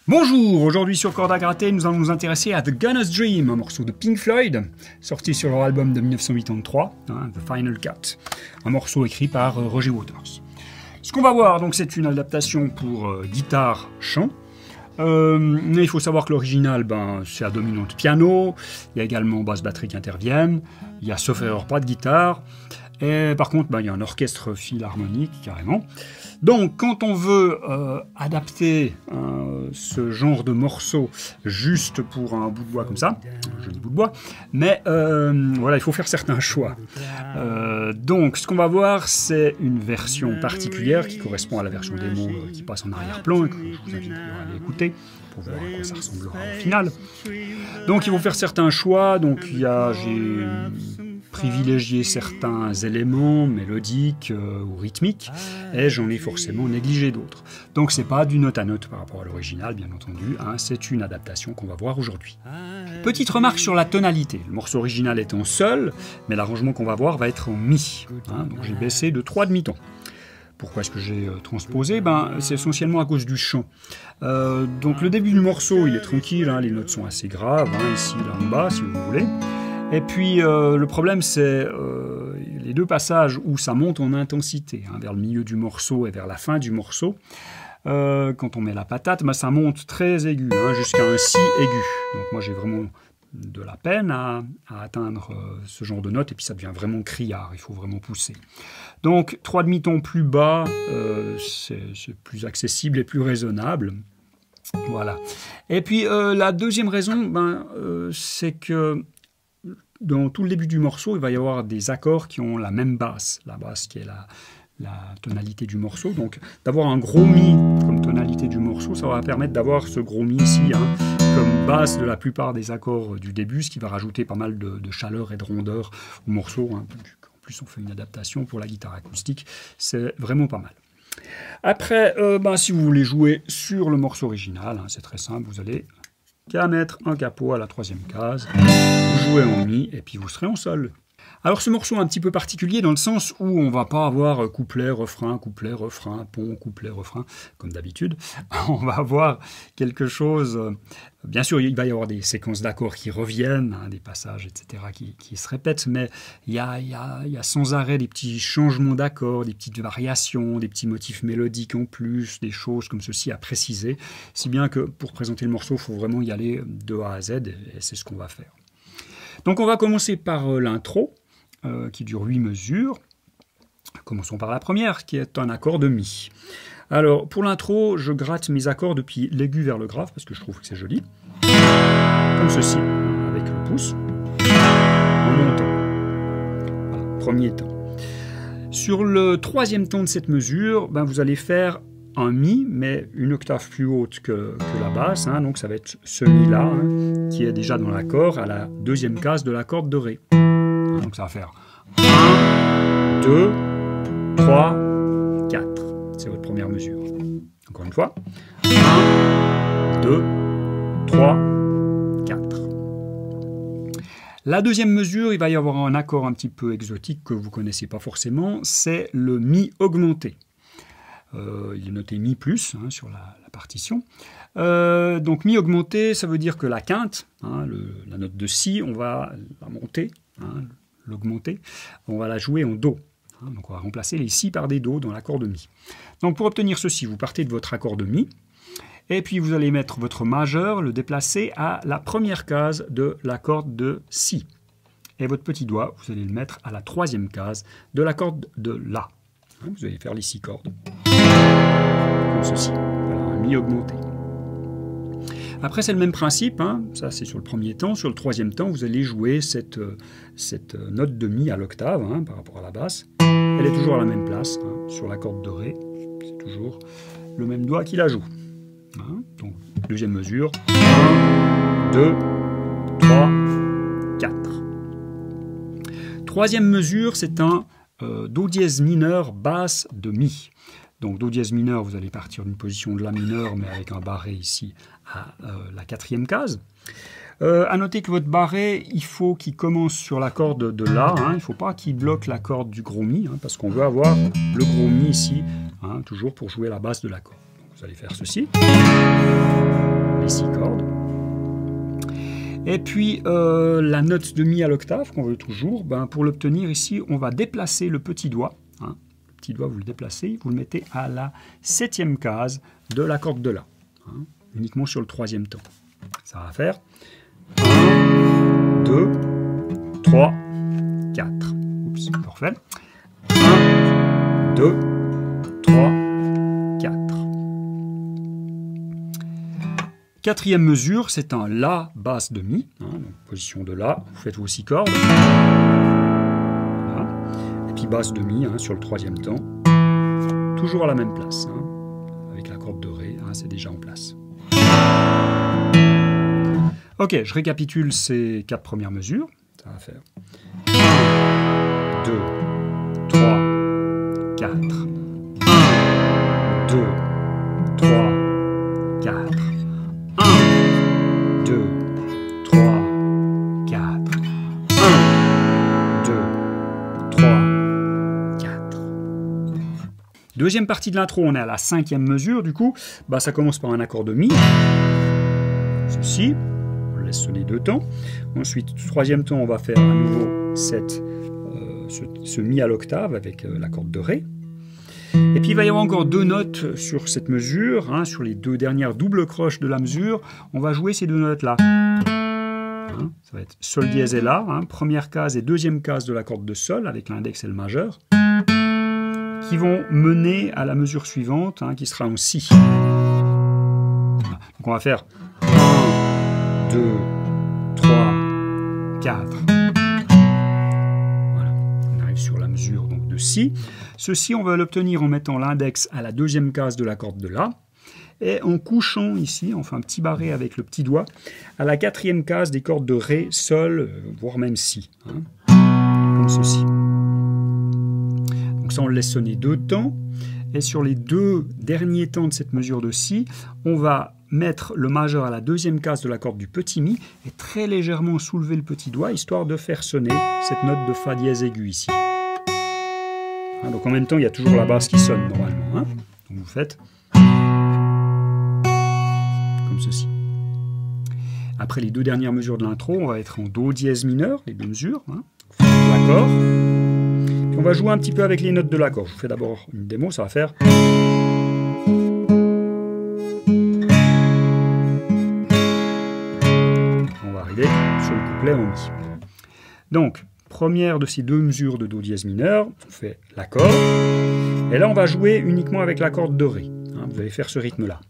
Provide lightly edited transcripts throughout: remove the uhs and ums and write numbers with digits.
Bonjour, aujourd'hui sur Cordes à gratter, nous allons nous intéresser à The Gunner's Dream, un morceau de Pink Floyd, sorti sur leur album de 1983, The Final Cut, un morceau écrit par Roger Waters. Ce qu'on va voir, donc, c'est une adaptation pour guitare-chant. Mais il faut savoir que l'original, c'est à dominante piano, il y a également basse-batterie qui interviennent, il y a sauf erreur pas de guitare, et par contre il y a un orchestre philharmonique carrément. Donc quand on veut adapter ce genre de morceau juste pour un bout de bois comme ça, un joli bout de bois, mais voilà, il faut faire certains choix. Donc ce qu'on va voir, c'est une version particulière qui correspond à la version démo qui passe en arrière-plan et que je vous invite à aller écouter pour voir à quoi ça ressemblera au final. Donc il faut faire certains choix, donc j'ai privilégié certains éléments mélodiques ou rythmiques, et j'en ai forcément négligé d'autres. Donc c'est pas du note à note par rapport à l'original, bien entendu, c'est une adaptation qu'on va voir aujourd'hui. Petite remarque sur la tonalité, le morceau original est en sol, mais l'arrangement qu'on va voir va être en mi. Donc j'ai baissé de 3 demi-tons. Pourquoi est-ce que j'ai transposé? C'est essentiellement à cause du chant. Donc le début du morceau, il est tranquille, les notes sont assez graves, ici, là en bas, si vous voulez. Et puis le problème, c'est les deux passages où ça monte en intensité, vers le milieu du morceau et vers la fin du morceau. Quand on met la patate, ça monte très aigu, jusqu'à un si aigu. Donc moi, j'ai vraiment de la peine à atteindre ce genre de note, et puis ça devient vraiment criard, il faut vraiment pousser. Donc 3 demi-tons plus bas, c'est plus accessible et plus raisonnable. Voilà. Et puis la deuxième raison, c'est que dans tout le début du morceau, il va y avoir des accords qui ont la même basse. La basse qui est la tonalité du morceau. Donc d'avoir un gros mi comme tonalité du morceau, ça va permettre d'avoir ce gros mi ici comme basse de la plupart des accords du début, ce qui va rajouter pas mal de chaleur et de rondeur au morceau. En plus, on fait une adaptation pour la guitare acoustique. C'est vraiment pas mal. Après, si vous voulez jouer sur le morceau original, c'est très simple, vous allez qu'à mettre un capot à la 3e case, vous jouez en mi et puis vous serez en sol. Alors ce morceau est un petit peu particulier dans le sens où on ne va pas avoir couplet, refrain, pont, couplet, refrain, comme d'habitude. On va avoir quelque chose, bien sûr il va y avoir des séquences d'accords qui reviennent, des passages, etc. qui se répètent, mais il y a sans arrêt des petits changements d'accords, des petites variations, des petits motifs mélodiques en plus, des choses comme ceci à préciser, si bien que pour présenter le morceau, il faut vraiment y aller de A à Z, et c'est ce qu'on va faire. Donc on va commencer par l'intro, qui dure 8 mesures. Commençons par la première, qui est un accord de mi. Alors, pour l'intro, je gratte mes accords depuis l'aigu vers le grave, parce que je trouve que c'est joli. Comme ceci, avec le pouce, en montant. Voilà, premier temps. Sur le 3e temps de cette mesure, vous allez faire un mi, mais une octave plus haute que la basse. Donc ça va être ce mi-là, qui est déjà dans l'accord, à la 2e case de la corde de Ré. Donc ça va faire 1, 2, 3, 4. C'est votre première mesure. Encore une fois. 1, 2, 3, 4. La 2e mesure, il va y avoir un accord un petit peu exotique que vous ne connaissez pas forcément, c'est le mi augmenté. Il est noté mi plus sur la partition. Donc mi augmenté, ça veut dire que la quinte, la note de si, on va la monter, l'augmenter, on va la jouer en do. Donc on va remplacer les si par des do dans l'accord de mi. Donc pour obtenir ceci, vous partez de votre accord de mi, et puis vous allez mettre votre majeur, le déplacer à la 1re case de l'accord de si. Et votre petit doigt, vous allez le mettre à la 3e case de l'accord de la. Vous allez faire les 6 cordes. Comme ceci. Voilà, un mi augmenté. Après, c'est le même principe, ça c'est sur le 1er temps. Sur le 3e temps, vous allez jouer cette note de mi à l'octave par rapport à la basse. Elle est toujours à la même place, sur la corde de Ré. C'est toujours le même doigt qui la joue. Donc, 2e mesure. 1, 2, 3, 4. 3e mesure, c'est un Do dièse mineur basse de mi. Donc Do dièse mineur, vous allez partir d'une position de La mineur, mais avec un barré ici à la 4e case. À noter que votre barré, il faut qu'il commence sur la corde de La. Il ne faut pas qu'il bloque la corde du gros mi, parce qu'on veut avoir le gros mi ici, toujours pour jouer la basse de l'accord. Vous allez faire ceci. Et puis la note de mi à l'octave qu'on veut toujours, ben, pour l'obtenir ici, on va déplacer le petit doigt. Hein. Le petit doigt, vous le déplacez, vous le mettez à la 7e case de la corde de La. Hein, uniquement sur le 3e ton. Ça va faire 1, 2, 3, 4. Oups, on refait. 1, 2, 3, 4. Quatrième mesure, c'est un La basse de Mi. Hein, donc position de La, vous faites vos 6 cordes. Voilà. Et puis basse de Mi hein, sur le 3e ton. Toujours à la même place. Hein, avec la corde de Ré, hein, c'est déjà en place. Ok, je récapitule ces 4 premières mesures. Ça va faire 1, 2, 3, 4. 1, 2, 3, 4. 1, 2, 3, 4. 1, 2, 3, 4. Deuxième partie de l'intro, on est à la 5e mesure. Du coup, bah, ça commence par un accord de Mi. Ceci. On laisse sonner 2 temps. Ensuite, 3e ton, on va faire à nouveau ce Mi à l'octave avec la corde de Ré. Et puis il va y avoir encore 2 notes sur cette mesure, hein, sur les 2 dernières doubles croches de la mesure. On va jouer ces 2 notes-là. Hein, ça va être Sol dièse et La, hein, première case et 2e case de la corde de Sol avec l'index et le majeur, qui vont mener à la mesure suivante, hein, qui sera en Si. Voilà. Donc on va faire 1, 2, 3, 4. Voilà. On arrive sur la mesure donc, de Si. Ceci, on va l'obtenir en mettant l'index à la 2e case de la corde de La et en couchant ici, on fait un petit barré avec le petit doigt, à la 4e case des cordes de Ré, Sol, voire même Si. Hein, comme ceci. Donc ça, on le laisse sonner 2 temps. Et sur les 2 derniers temps de cette mesure de Si, on va mettre le majeur à la 2e case de la corde du petit Mi et très légèrement soulever le petit doigt, histoire de faire sonner cette note de Fa dièse aigu ici. Donc en même temps, il y a toujours la basse qui sonne normalement. Hein. Donc vous faites comme ceci. Après les 2 dernières mesures de l'intro, on va être en Do dièse mineur, les 2 mesures. Hein. L'accord. Puis on va jouer un petit peu avec les notes de l'accord. Je vous fais d'abord une démo, ça va faire. On va arriver sur le couplet en Mi. Donc, première de ces 2 mesures de Do dièse mineur, on fait l'accord. Et là, on va jouer uniquement avec la corde de Ré. Hein, vous allez faire ce rythme-là.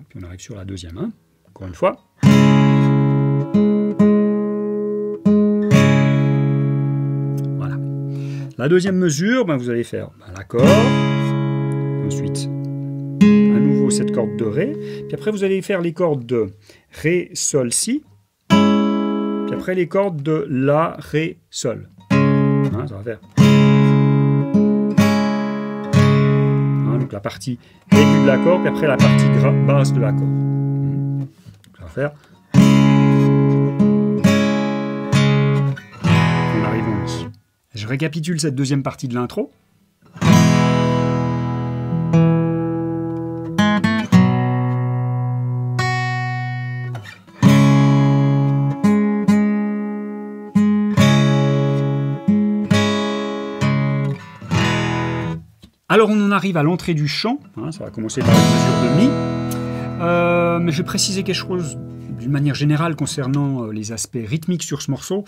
Puis on arrive sur la 2e. Hein. Encore une fois. Voilà. La 2e mesure, ben, vous allez faire l'accord. Ensuite, à nouveau cette corde de Ré. Puis après, vous allez faire les cordes de Ré, Sol, Si. Puis après, les cordes de La, Ré, Sol. Hein, ça va faire. Hein, donc la partie aiguë de l'accord, puis après la partie basse de l'accord. Ça va faire. On arrive en Mi. Je récapitule cette 2e partie de l'intro. Alors on en arrive à l'entrée du chant, hein, ça va commencer par une mesure de Mi, mais je vais préciser quelque chose d'une manière générale concernant les aspects rythmiques sur ce morceau,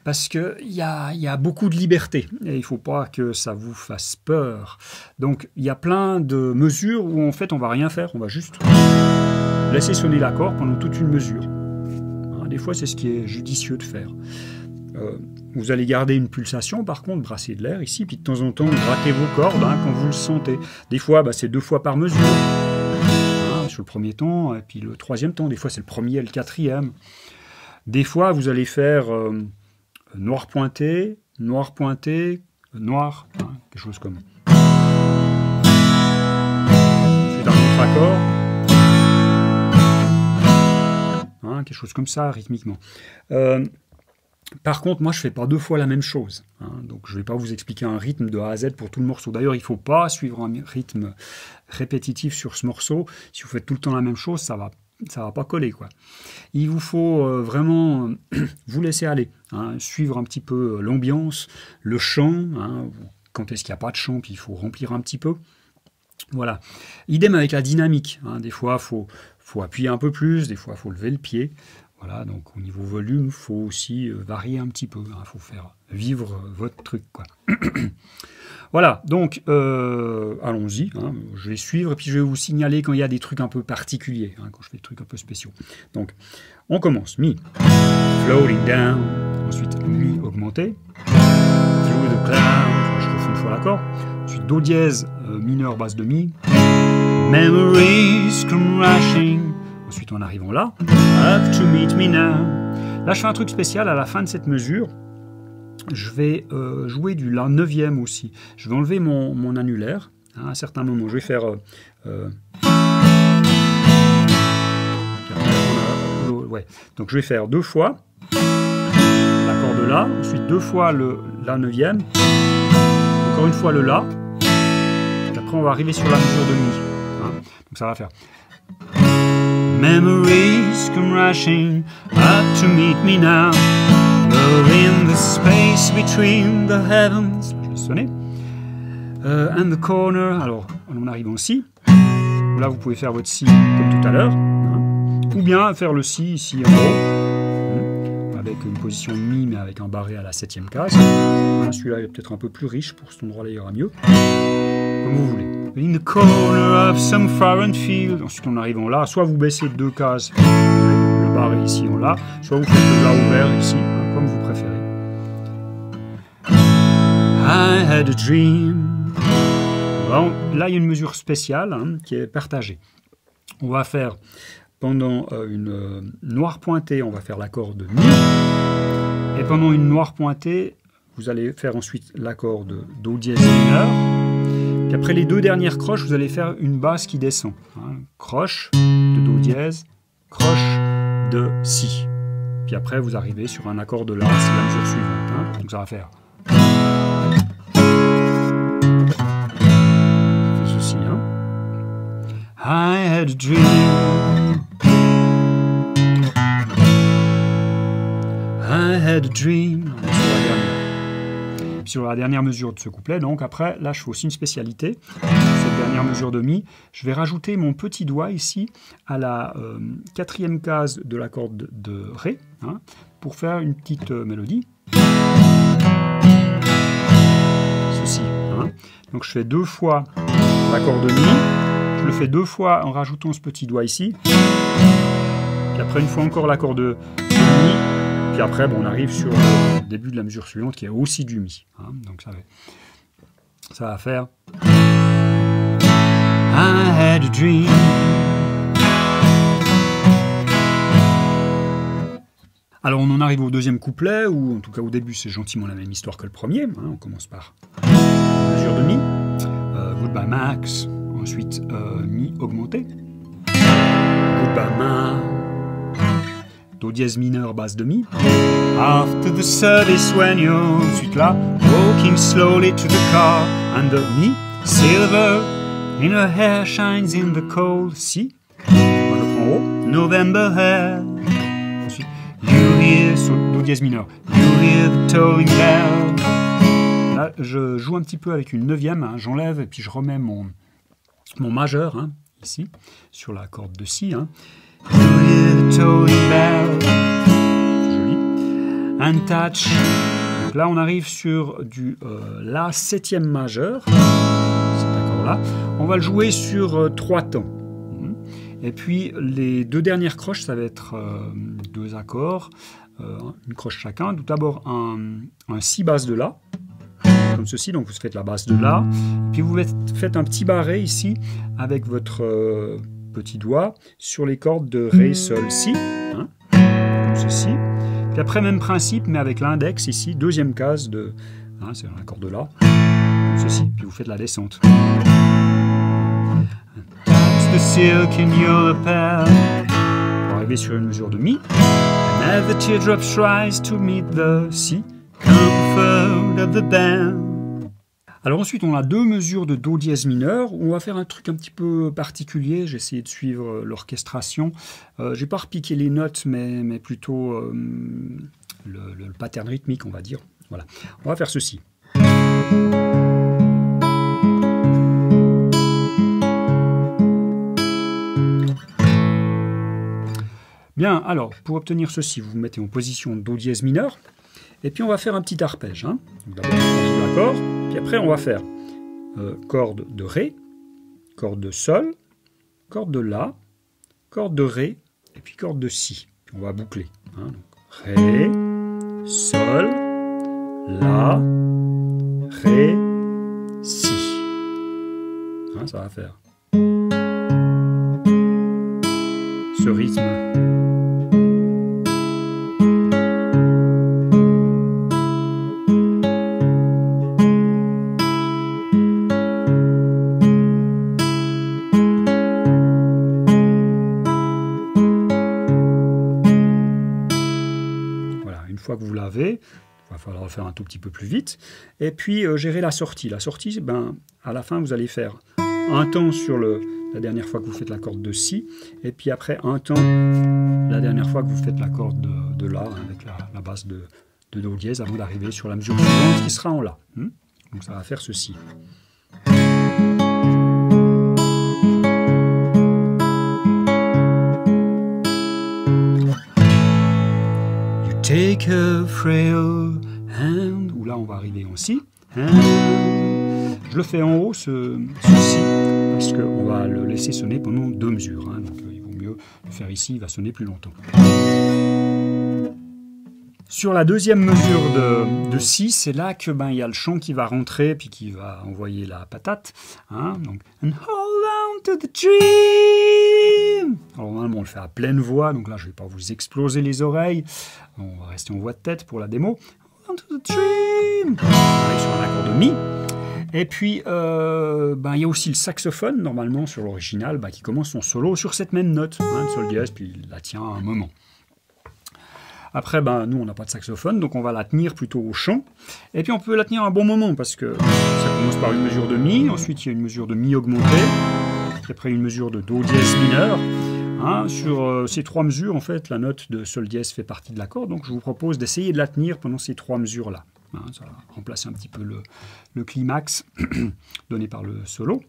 parce qu'il y a beaucoup de liberté, et il ne faut pas que ça vous fasse peur. Donc il y a plein de mesures où en fait on ne va rien faire, on va juste laisser sonner l'accord pendant toute une mesure. Hein, des fois c'est ce qui est judicieux de faire. Vous allez garder une pulsation, par contre, brasser de l'air ici, puis de temps en temps, gratter vos cordes hein, quand vous le sentez. Des fois, bah, c'est 2 fois par mesure. Hein, sur le premier ton, et puis le 3e ton, des fois, c'est le 1er et le 4e. Des fois, vous allez faire noir pointé, noir, hein, quelque chose comme... C'est un autre accord. Hein, quelque chose comme ça, rythmiquement. Par contre, moi, je ne fais pas 2 fois la même chose. Hein, donc, je ne vais pas vous expliquer un rythme de A à Z pour tout le morceau. D'ailleurs, il ne faut pas suivre un rythme répétitif sur ce morceau. Si vous faites tout le temps la même chose, ça va pas coller, quoi. Il vous faut vraiment vous laisser aller, hein, suivre un petit peu l'ambiance, le chant. Hein, quand est-ce qu'il n'y a pas de chant, puis il faut remplir un petit peu. Voilà. Idem avec la dynamique. Hein, des fois, faut appuyer un peu plus, des fois, il faut lever le pied. Voilà, donc au niveau volume, il faut aussi varier un petit peu. Il faut faire vivre votre truc, quoi. Voilà, donc allons-y. Hein, je vais suivre et puis je vais vous signaler quand il y a des trucs un peu particuliers, hein, quand je fais des trucs un peu spéciaux. Donc, on commence. Mi, floating down. Ensuite, mi augmenté. Through the cloud. Je refais une fois l'accord. Ensuite, do dièse mineur basse de mi. Memories come rushing. Ensuite, en arrivant là, up to meet me now. Là, je fais un truc spécial à la fin de cette mesure. Je vais jouer du La 9e aussi. Je vais enlever mon annulaire à un certain moment. Je vais faire... ouais. Donc, je vais faire 2 fois l'accord de La, ensuite 2 fois le La 9e, encore une fois le La, et après, on va arriver sur la mesure de Mi. Hein. Donc, ça va faire... Memories come rushing up to meet me now. Love in the space between the heavens. Je vais sonner. And the corner. Alors, on arrive en Si. Là, vous pouvez faire votre Si comme tout à l'heure. Hein. Ou bien faire le Si ici en haut. Avec une position Mi, mais avec un barré à la 7e case. Hein, celui-là est peut-être un peu plus riche. Pour cet endroit-là, il ira mieux. Comme vous voulez. In the corner of some foreign field. Ensuite, en arrivant là, soit vous baissez 2 cases, le barré ici en La, soit vous faites le La ouvert ici, hein, comme vous préférez. I had a dream. Là, il y a une mesure spéciale hein, qui est partagée. On va faire, pendant une noire pointée, on va faire l'accord de Mi. Et pendant une noire pointée, vous allez faire ensuite l'accord de Do dièse mineur. Puis après les 2 dernières croches, vous allez faire une basse qui descend. Hein. Croche de Do dièse, croche de Si. Puis après, vous arrivez sur un accord de La, c'est la mesure suivante. Hein. Donc ça va faire... Je fais ceci. Hein. I had a dream. I had a dream. Sur la dernière mesure de ce couplet, donc après, là je fais aussi une spécialité, cette dernière mesure de Mi, je vais rajouter mon petit doigt ici à la 4e case de l'accord de Ré, hein, pour faire une petite mélodie. Ceci. Hein. Donc je fais 2 fois l'accord de Mi, je le fais 2 fois en rajoutant ce petit doigt ici, puis après une fois encore l'accord de Mi, puis après, bon, on arrive sur le début de la mesure suivante qui est aussi du Mi. Hein, donc ça va faire... I had a dream. Alors on en arrive au 2e couplet, ou en tout cas au début c'est gentiment la même histoire que le premier. Hein, on commence par mesure de Mi, Goodbye Max, ensuite Mi augmenté, Goodbye Ma, Do dièse mineur, basse de Mi. After the service when you're... Ensuite là, walking slowly to the car. And the Mi, silver, in her hair shines in the cold. Si. On reprend haut. November hair. Ensuite, you hear... Sur Do dièse mineur. You hear the tolling bell. Là, je joue un petit peu avec une 9e. Hein, j'enlève et puis je remets mon majeur, hein, ici, sur la corde de Si. Hein. You hear the tolling bell. Joli. And touch. Donc là, on arrive sur du La 7e majeur. Cet accord-là. On va le jouer sur 3 temps. Et puis, les 2 dernières croches, ça va être 2 accords. Une croche chacun. Tout d'abord, un Si basse de La. Comme ceci. Donc, vous faites la basse de La. Puis, vous faites un petit barré ici avec votre... petit doigt sur les cordes de Ré, Sol, Si, hein, comme ceci. Puis après, même principe, mais avec l'index ici, 2e case de... Hein, c'est un accord de La, comme ceci. Puis vous faites la descente. Pour arriver sur une mesure de Mi. As the teardrops rise to meet the sea, comfort of the band. Alors ensuite, on a deux mesures de Do dièse mineur. On va faire un truc un petit peu particulier. J'ai essayé de suivre l'orchestration. J'ai pas repiqué les notes, mais plutôt le pattern rythmique, on va dire. Voilà. On va faire ceci. Bien, alors, pour obtenir ceci, vous vous mettez en position Do dièse mineur. Et puis on va faire un petit arpège. Hein. D'abord, on pose l'accord. Puis après, on va faire corde de Ré, corde de Sol, corde de La, corde de Ré, et puis corde de Si. Puis on va boucler. Hein. Donc, Ré, Sol, La, Ré, Si. Hein, ça va faire ce rythme. Une fois que vous l'avez, il va falloir le faire un tout petit peu plus vite. Et puis gérer la sortie. La sortie, ben, à la fin, vous allez faire un temps sur la dernière fois que vous faites la corde de Si, et puis après un temps la dernière fois que vous faites la corde de La, avec la base de Do dièse, avant d'arriver sur la mesure suivante qui sera en La. Donc ça va faire ceci. Take a frail hand, où là on va arriver en Si. Je le fais en haut, ce Si, parce qu'on va le laisser sonner pendant deux mesures. Hein, donc il vaut mieux le faire ici, il va sonner plus longtemps. Sur la deuxième mesure de Si, c'est là que il y a le chant qui va rentrer, puis qui va envoyer la patate. Hein, donc, and hold on to the dream. Alors normalement on le fait à pleine voix, donc là je ne vais pas vous exploser les oreilles. On va rester en voix de tête pour la démo. Hold on to the dream. On arrive sur un accord de Mi. Et puis il y a aussi le saxophone, normalement sur l'original, qui commence son solo sur cette même note, hein, de Sol dièse, puis il la tient un moment. Après, nous, on n'a pas de saxophone, donc on va la tenir plutôt au chant. Et puis, on peut la tenir un bon moment, parce que ça commence par une mesure de Mi, ensuite, il y a une mesure de Mi augmentée, puis après, une mesure de Do dièse mineur. Hein, sur ces trois mesures, en fait, la note de Sol dièse fait partie de l'accord, donc je vous propose d'essayer de la tenir pendant ces trois mesures-là. Hein, ça va remplacer un petit peu le climax donné par le solo.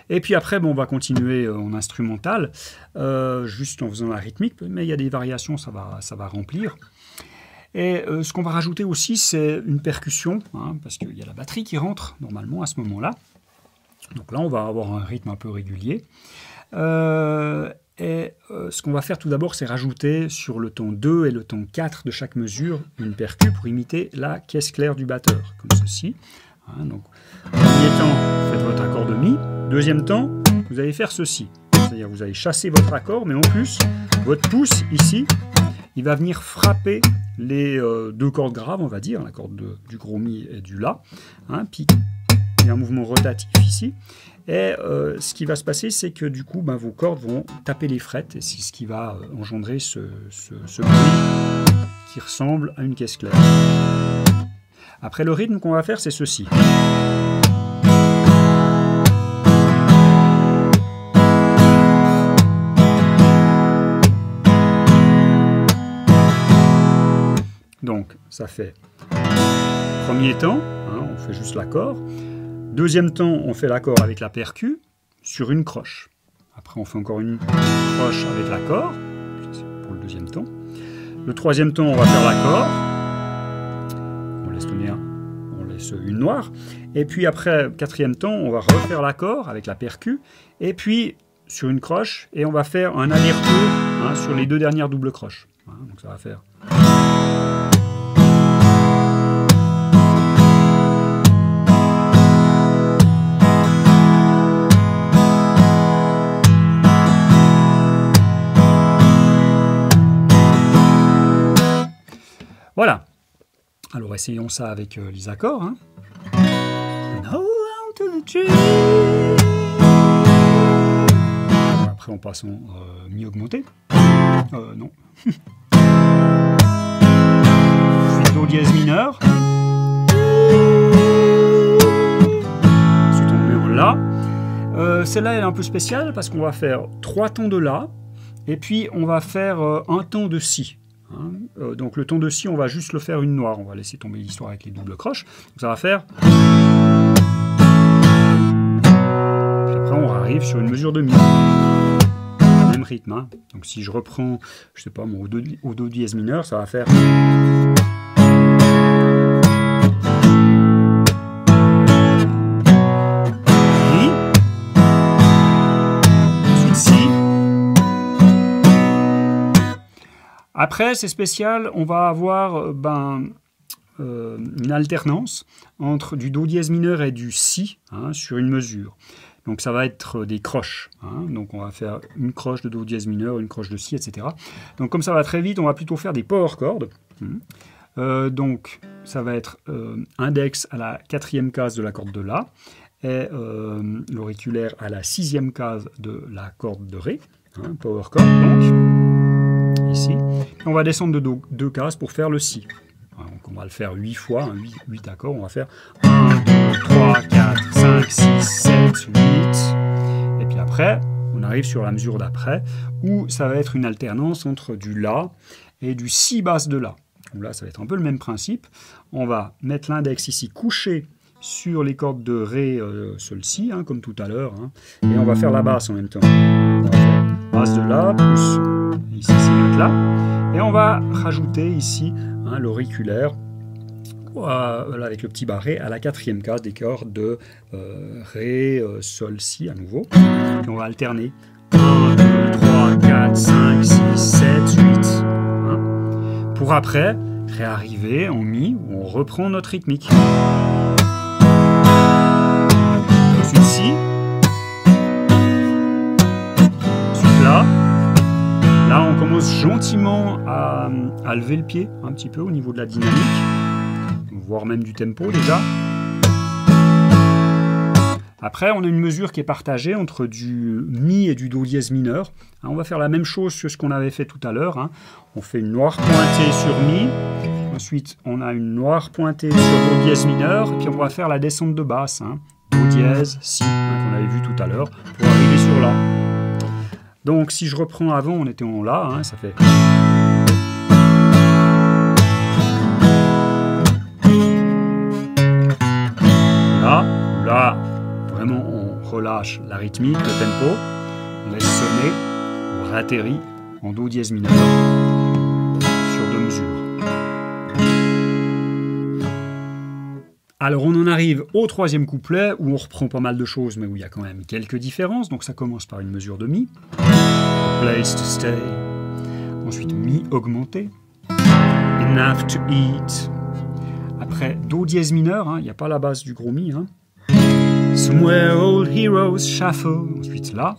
Et puis après, on va continuer en instrumental, juste en faisant la rythmique, mais il y a des variations, ça va remplir. Et ce qu'on va rajouter aussi, c'est une percussion, hein, parce qu'il y a la batterie qui rentre normalement à ce moment-là. Donc là, on va avoir un rythme un peu régulier. Ce qu'on va faire tout d'abord, c'est rajouter sur le ton 2 et le ton 4 de chaque mesure une percu pour imiter la caisse claire du batteur, comme ceci. Hein, donc, premier temps, vous faites votre accord de Mi. Deuxième temps, vous allez faire ceci. C'est-à-dire vous allez chasser votre accord, mais en plus, votre pouce ici, il va venir frapper les deux cordes graves, on va dire, la corde du gros Mi et du La. Hein, puis, il y a un mouvement rotatif ici. Et ce qui va se passer, c'est que du coup, vos cordes vont taper les frettes, et c'est ce qui va engendrer ce bruit qui ressemble à une caisse claire. Après, le rythme qu'on va faire, c'est ceci. Donc, ça fait premier temps, hein, on fait juste l'accord. Deuxième temps, on fait l'accord avec la percu sur une croche. Après, on fait encore une croche avec l'accord. Ça, c'est pour le deuxième temps. Le troisième temps, on va faire l'accord. On laisse tenir, on laisse une noire. Et puis après, quatrième temps, on va refaire l'accord avec la percu. Et puis, sur une croche. Et on va faire un aller-retour, hein, sur les deux dernières doubles croches. Hein, donc ça va faire... Voilà. Alors essayons ça avec les accords. Hein. Après on passe en Mi augmenté. Non. Do dièse mineur. Ensuite on met en La. Celle-là elle est un peu spéciale parce qu'on va faire 3 tons de La et puis on va faire un ton de Si. Hein. Donc le ton de Si, on va juste le faire une noire. On va laisser tomber l'histoire avec les doubles croches. Donc ça va faire. Puis après on arrive sur une mesure de Mi. Même rythme. Hein. Donc si je reprends, je sais pas, mon au Do dièse mineur, ça va faire. Après, c'est spécial, on va avoir une alternance entre du Do dièse mineur et du Si hein, sur une mesure. Donc ça va être des croches. Hein. Donc on va faire une croche de Do dièse mineur, une croche de Si, etc. Donc comme ça va très vite, on va plutôt faire des power chords. Donc ça va être index à la 4e case de la corde de La et l'auriculaire à la 6e case de la corde de Ré. Hein, power chord donc. Ici. On va descendre de 2 cases pour faire le Si. Donc on va le faire 8 fois, hein, 8 accords. On va faire 1, 2, 3, 4, 5, 6, 7, 8. Et puis après, on arrive sur la mesure d'après, où ça va être une alternance entre du La et du Si basse de La. Donc là, ça va être un peu le même principe. On va mettre l'index ici couché sur les cordes de Ré, Sol, Si, hein, comme tout à l'heure. Hein, et on va faire la basse en même temps. On va faire basse de La, plus ici ces notes-là. Et on va rajouter ici hein, l'auriculaire avec le petit barré à la 4e case des cordes de Ré, Sol, Si à nouveau. Et on va alterner 1, 2, 3, 4, 5, 6, 7, 8. Hein, pour après réarriver en Mi où on reprend notre rythmique. Ensuite Si. Ensuite La. Là, on commence gentiment à lever le pied un petit peu au niveau de la dynamique, voire même du tempo déjà. Après, on a une mesure qui est partagée entre du Mi et du Do dièse mineur. On va faire la même chose que ce qu'on avait fait tout à l'heure. On fait une noire pointée sur Mi. Ensuite, on a une noire pointée sur Do dièse mineur. Et puis, on va faire la descente de basse. Do dièse, Si, qu'on avait vu tout à l'heure, pour arriver sur La. Donc, si je reprends avant, on était en La, hein, ça fait... Là, vraiment, on relâche la rythmique, le tempo, on laisse sonner, on réatterrit en Do dièse mineur sur 2 mesures. Alors, on en arrive au 3e couplet, où on reprend pas mal de choses, mais où il y a quand même quelques différences. Donc, ça commence par une mesure de Mi. Place to stay. Ensuite, Mi augmenté. Enough to eat. Après, Do dièse mineur, il n'y a pas la basse du gros Mi. Somewhere old heroes shuffle. Ensuite, La.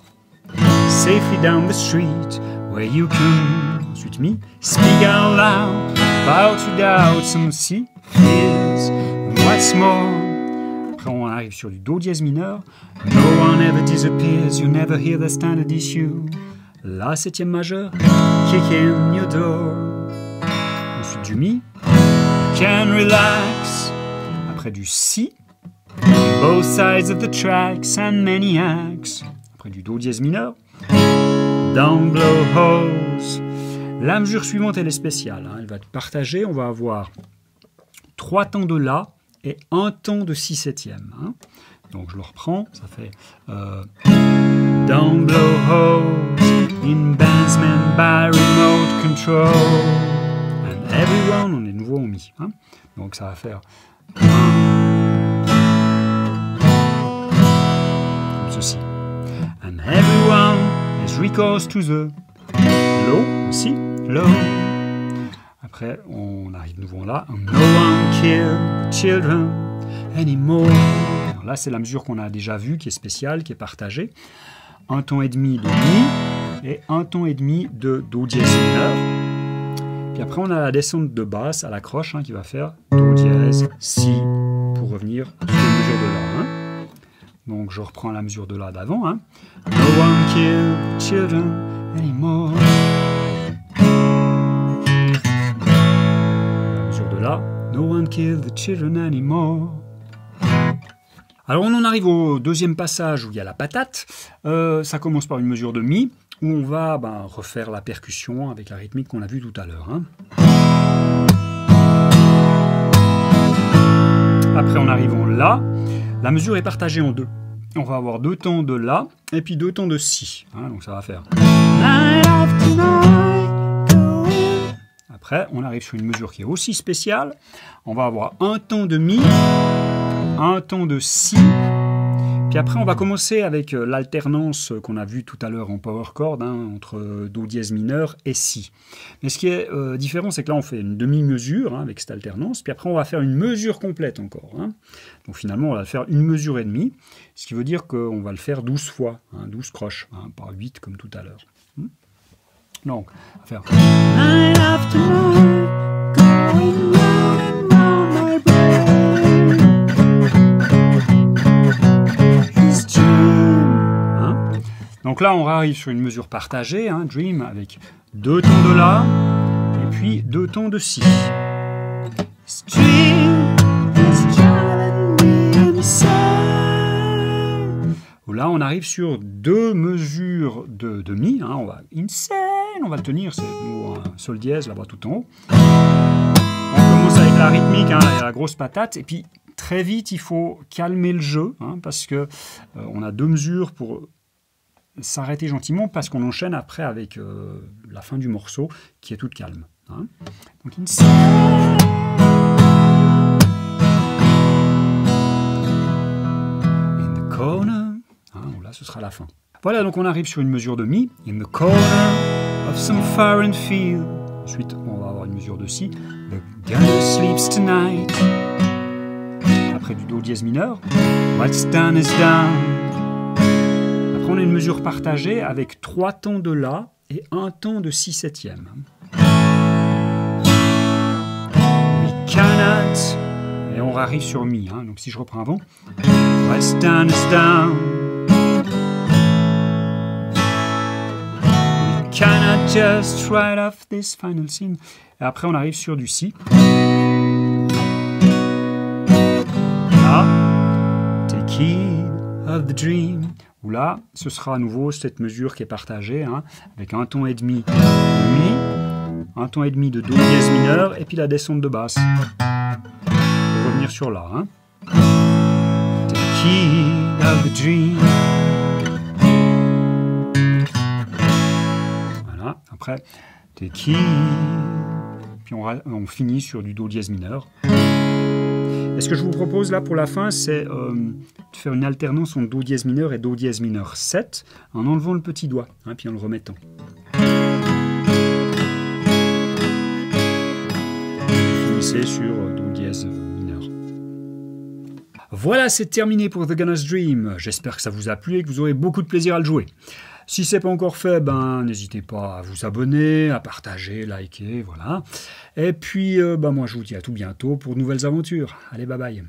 Safely down the street where you can. Ensuite, Mi. Speak out loud. About to doubt some Si. Fears. What's more. Après, on arrive sur du Do dièse mineur. No one ever disappears. You never hear the standard issue. La 7e majeure, kick in your door. Ensuite du Mi, can relax. Après du Si, both sides of the tracks and maniacs. Après du Do dièse mineur, down blow holes. La mesure suivante, elle est spéciale. Elle va être partagée. On va avoir 3 temps de La et 1 temps de Si septième. Donc je le reprends, ça fait down blow holes in bandsman by remote control and everyone, on est de nouveau en Mi. Donc ça va faire comme ceci. And everyone has recourse to the low, aussi, low. Après on arrive de nouveau là. No one kill the children anymore. Là, c'est la mesure qu'on a déjà vue, qui est spéciale, qui est partagée. 1 ton et demi de Mi et 1 ton et demi de Do dièse mineur. Puis après, on a la descente de basse à la croche qui va faire Do dièse, Si, pour revenir sur la mesure de La. Donc, je reprends la mesure de La d'avant. No one kill children anymore. La mesure de La. No one kill the children anymore. Alors on en arrive au deuxième passage où il y a la patate. Ça commence par une mesure de mi, où on va refaire la percussion avec la rythmique qu'on a vue tout à l'heure. Hein. Après on arrive en la. La mesure est partagée en deux. On va avoir 2 temps de la et puis 2 temps de si. Hein, donc ça va faire. Après, on arrive sur une mesure qui est aussi spéciale. On va avoir un temps de mi, un temps de si. Puis après, on va commencer avec l'alternance qu'on a vue tout à l'heure en power chord, hein, entre do dièse mineur et si. Mais ce qui est différent, c'est que là, on fait une demi-mesure hein, avec cette alternance. Puis après, on va faire une mesure complète encore. Hein. Donc finalement, on va faire une mesure et demie. Ce qui veut dire qu'on va le faire 12 fois, hein, 12 croches, hein, pas 8 comme tout à l'heure. Donc, on va faire... Night after night, going round and round my brain. Hein? Donc là, on arrive sur une mesure partagée, hein, dream, avec 2 temps de la, et puis 2 temps de si. Là, on arrive sur 2 mesures de mi. Hein, on va insane, on va le tenir, c'est un sol dièse là-bas tout en haut. On commence avec la rythmique, hein, et la grosse patate, et puis très vite, il faut calmer le jeu, hein, parce que on a 2 mesures pour s'arrêter gentiment, parce qu'on enchaîne après avec la fin du morceau qui est toute calme. Hein. Donc insane. In the corner. Là, ce sera la fin. Voilà, donc on arrive sur une mesure de mi. In the corner of some foreign field. Ensuite, on va avoir une mesure de si. The girl sleeps tonight. Après du do dièse mineur. What's done is done. Après, on a une mesure partagée avec 3 temps de la et 1 temps de si septième. We cannot. Et on arrive sur mi. Hein. Donc si je reprends avant. What's done is done. Cannot just write off this final scene. Et après, on arrive sur du si. Là, take heed of the dream. Où là, ce sera à nouveau cette mesure qui est partagée, hein, avec un ton et demi de mi, un ton et demi de do dièse mineur, et puis la descente de basse. On va revenir sur là. Hein. Take heed of the dream. Après, t'es qui? Puis on finit sur du do dièse mineur. Et ce que je vous propose là pour la fin, c'est de faire une alternance entre do dièse mineur et do dièse mineur 7 en enlevant le petit doigt, hein, puis en le remettant. Vous finissez sur do dièse mineur. Voilà, c'est terminé pour The Gunner's Dream. J'espère que ça vous a plu et que vous aurez beaucoup de plaisir à le jouer. Si ce n'est pas encore fait, n'hésitez pas à vous abonner, à partager, liker, voilà. Et puis, moi, je vous dis à tout bientôt pour de nouvelles aventures. Allez, bye bye.